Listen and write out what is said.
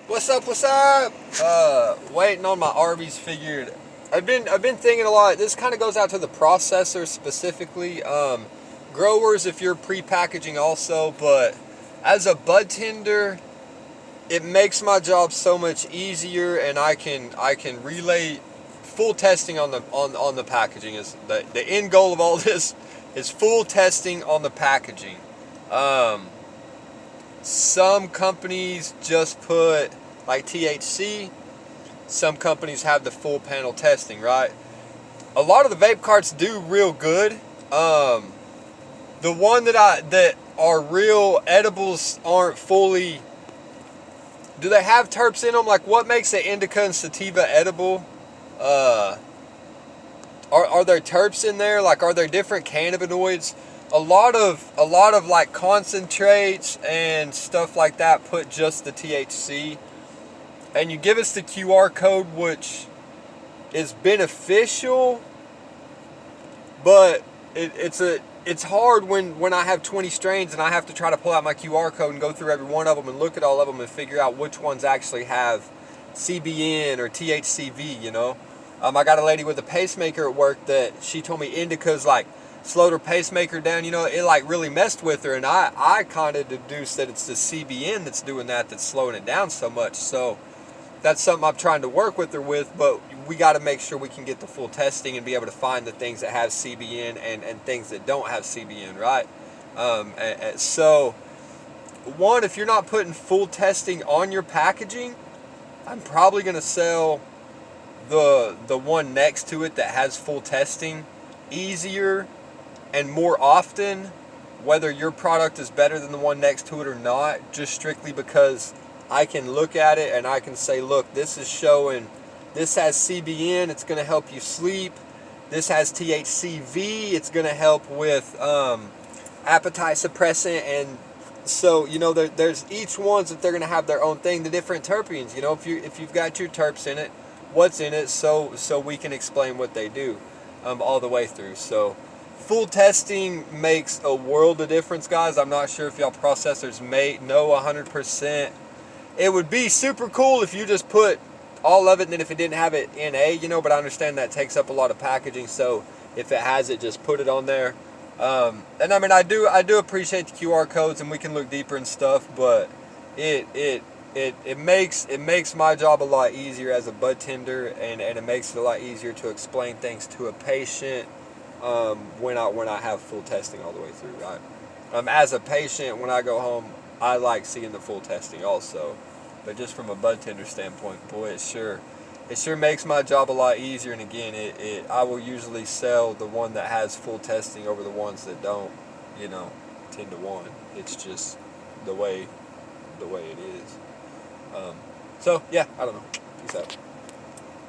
What's up? What's up? Waiting on my Arby's figured. I've been thinking a lot. This kind of goes out to the processor specifically. Growers, if you're pre-packaging also, but as a bud tender, it makes my job so much easier, and I can relay full testing on the packaging. Is the end goal of all this is full testing on the packaging. Some companies just put like THC. Some companies have the full panel testing, right? A lot of the vape carts do real good. The one that are real edibles aren't fully. Do they have terps in them? Like, what makes an indica and sativa edible? Are there terps in there? Like, are there different cannabinoids? A lot of like concentrates and stuff like that put just the THC. And you give us the QR code, which is beneficial, but it's hard when I have 20 strains and I have to try to pull out my QR code and go through every one of them and look at all of them and figure out which ones actually have CBN or THCV, you know? I got a lady with a pacemaker at work that she told me indica's like slowed her pacemaker down, you know, it like really messed with her, and I kind of deduced that it's the CBN that's doing that's slowing it down so much. So that's something I'm trying to work with her with, but we got to make sure we can get the full testing and be able to find the things that have CBN and things that don't have CBN, right? So, one, if you're not putting full testing on your packaging, I'm probably going to sell the one next to it that has full testing easier and more often, whether your product is better than the one next to it or not, just strictly because I can look at it and I can say, look, this is showing, this has CBN, it's going to help you sleep. This has THCV, it's going to help with appetite suppressant. And so, you know, there's each ones that they're going to have their own thing. The different terpenes, you know, if you've got your terps in it, what's in it, so we can explain what they do all the way through. So full testing makes a world of difference, guys. I'm not sure if y'all processors know 100%. It would be super cool if you just put all of it, and then if it didn't have it NA, you know, but I understand that takes up a lot of packaging, so if it has it, just put it on there. And I mean, I do appreciate the QR codes, and we can look deeper and stuff, but it makes my job a lot easier as a bud tender, and it makes it a lot easier to explain things to a patient when I have full testing all the way through, right? As a patient, when I go home, I like seeing the full testing also, but just from a bud tender standpoint, boy, it sure makes my job a lot easier. And again, I will usually sell the one that has full testing over the ones that don't, you know, 10 to 1. It's just the way it is. So yeah, I don't know. Peace out.